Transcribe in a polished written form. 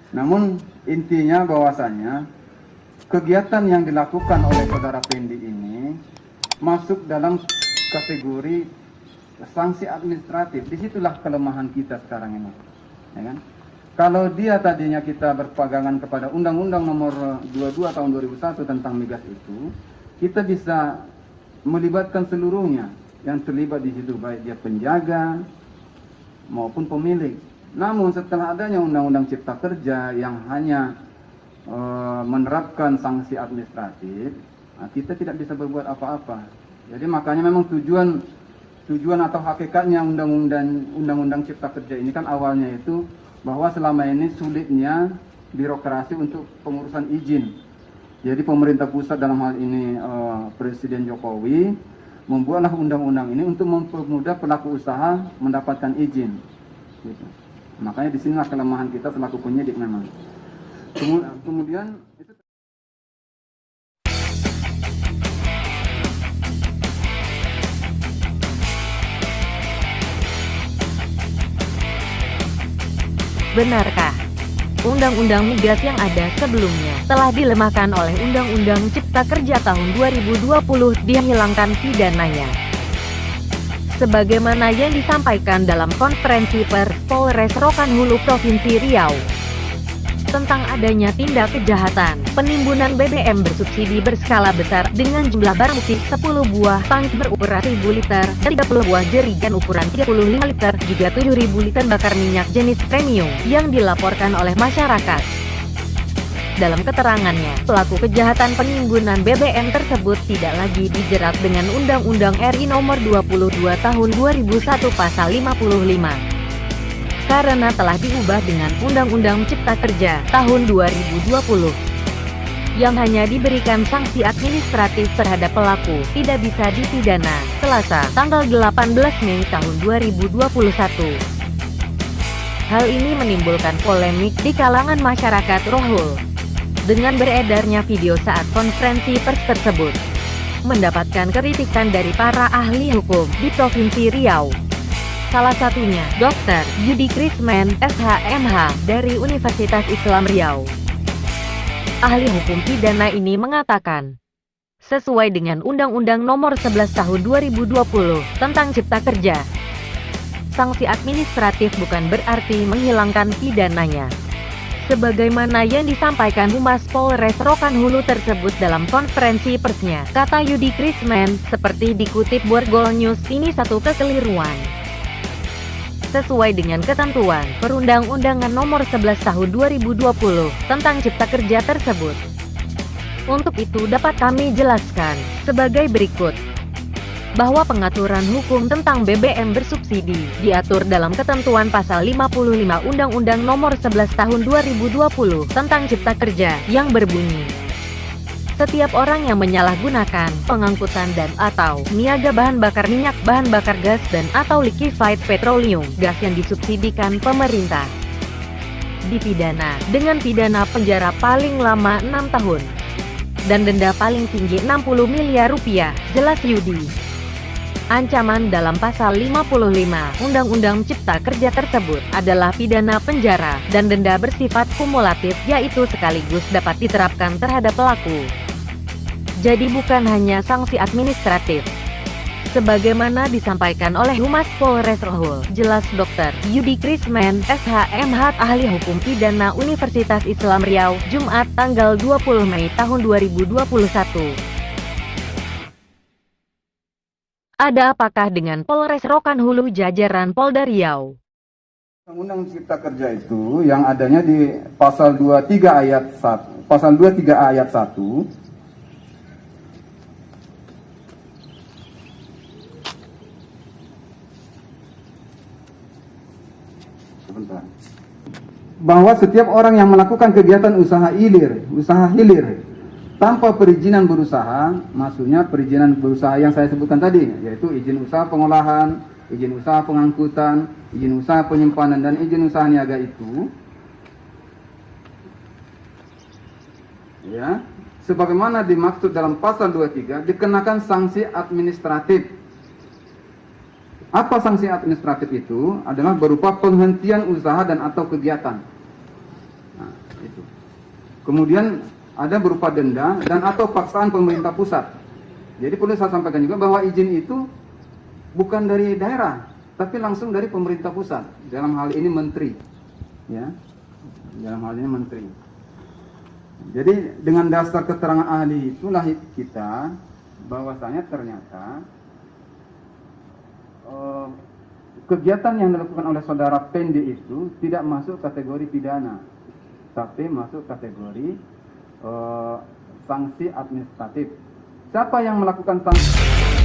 Namun intinya bahwasanya kegiatan yang dilakukan oleh saudara Pendi ini masuk dalam kategori sanksi administratif. Disitulah kelemahan kita sekarang ini, ya kan? Kalau dia tadinya kita berpegangan kepada Undang-Undang Nomor 22 Tahun 2001 tentang migas itu, kita bisa melibatkan seluruhnya yang terlibat di situ, baik dia penjaga maupun pemilik. Namun setelah adanya Undang-Undang Cipta Kerja yang hanya menerapkan sanksi administratif, kita tidak bisa berbuat apa-apa. Jadi makanya memang tujuan atau hakikatnya Undang-Undang Cipta Kerja ini kan awalnya itu bahwa selama ini sulitnya birokrasi untuk pengurusan izin. Jadi pemerintah pusat dalam hal ini Presiden Jokowi membuatlah undang-undang ini untuk mempermudah pelaku usaha mendapatkan izin. Gitu. Makanya di sinilah kelemahan kita selaku penyidik memang. Kemudian itu benarkah Undang-Undang Migas yang ada sebelumnya telah dilemahkan oleh Undang-Undang Cipta Kerja tahun 2020 dihilangkan pidananya? Sebagaimana yang disampaikan dalam konferensi pers Polres Rokan Hulu Provinsi Riau tentang adanya tindak kejahatan penimbunan BBM bersubsidi berskala besar dengan jumlah barang bukti 10 buah tangki berukuran 1000 liter dan 30 buah jerigen ukuran 35 liter juga 7000 liter bakar minyak jenis premium yang dilaporkan oleh masyarakat. Dalam keterangannya, pelaku kejahatan penimbunan BBM tersebut tidak lagi dijerat dengan Undang-Undang RI Nomor 22 Tahun 2001 Pasal 55. Karena telah diubah dengan Undang-Undang Cipta Kerja tahun 2020 yang hanya diberikan sanksi administratif terhadap pelaku, tidak bisa dipidana. Selasa, tanggal 18 Mei tahun 2021. Hal ini menimbulkan polemik di kalangan masyarakat Rohul dengan beredarnya video saat konferensi pers tersebut mendapatkan kritikan dari para ahli hukum di Provinsi Riau. Salah satunya, Dr. Yudi Krisman, SHMH, dari Universitas Islam Riau. Ahli hukum pidana ini mengatakan, sesuai dengan Undang-Undang Nomor 11 Tahun 2020 tentang Cipta Kerja, sanksi administratif bukan berarti menghilangkan pidananya. Sebagaimana yang disampaikan Humas Polres Rokan Hulu tersebut dalam konferensi persnya, kata Yudi Krisman, seperti dikutip Borgol News, ini satu kekeliruan. Sesuai dengan ketentuan Perundang-Undangan Nomor 11 Tahun 2020 tentang Cipta Kerja tersebut. Untuk itu dapat kami jelaskan sebagai berikut, bahwa pengaturan hukum tentang BBM bersubsidi diatur dalam ketentuan Pasal 55 Undang-Undang Nomor 11 Tahun 2020 tentang Cipta Kerja yang berbunyi, setiap orang yang menyalahgunakan pengangkutan dan atau niaga bahan bakar minyak, bahan bakar gas dan atau liquefied petroleum gas yang disubsidikan pemerintah dipidana dengan pidana penjara paling lama 6 tahun dan denda paling tinggi 60 miliar rupiah, jelas Yudi. Ancaman dalam Pasal 55 Undang-Undang Cipta Kerja tersebut adalah pidana penjara dan denda bersifat kumulatif, yaitu sekaligus dapat diterapkan terhadap pelaku. Jadi bukan hanya sanksi administratif. Sebagaimana disampaikan oleh Humas Polres Rohul, jelas Dr. Yudi Krisman, SHMH, ahli hukum pidana Universitas Islam Riau, Jumat tanggal 20 Mei tahun 2021. Ada apakah dengan Polres Rokan Hulu jajaran Polda Riau? Undang-Undang Cipta Kerja itu yang adanya di Pasal 23 ayat 1, Pasal 23 ayat 1, bahwa setiap orang yang melakukan kegiatan usaha hilir tanpa perizinan berusaha, maksudnya perizinan berusaha yang saya sebutkan tadi, yaitu izin usaha pengolahan, izin usaha pengangkutan, izin usaha penyimpanan, dan izin usaha niaga itu, ya, sebagaimana dimaksud dalam Pasal 23, dikenakan sanksi administratif. Apa sanksi administratif itu? Adalah berupa penghentian usaha dan atau kegiatan. Nah, Kemudian ada berupa denda dan atau paksaan pemerintah pusat. Jadi perlu saya sampaikan juga bahwa izin itu bukan dari daerah, tapi langsung dari pemerintah pusat. Dalam hal ini menteri, ya. Dalam hal ini menteri. Jadi dengan dasar keterangan ahli itulah kita bahwasanya ternyata kegiatan yang dilakukan oleh saudara Pendi itu tidak masuk kategori pidana, tapi masuk kategori sanksi administratif. Siapa yang melakukan sanksi?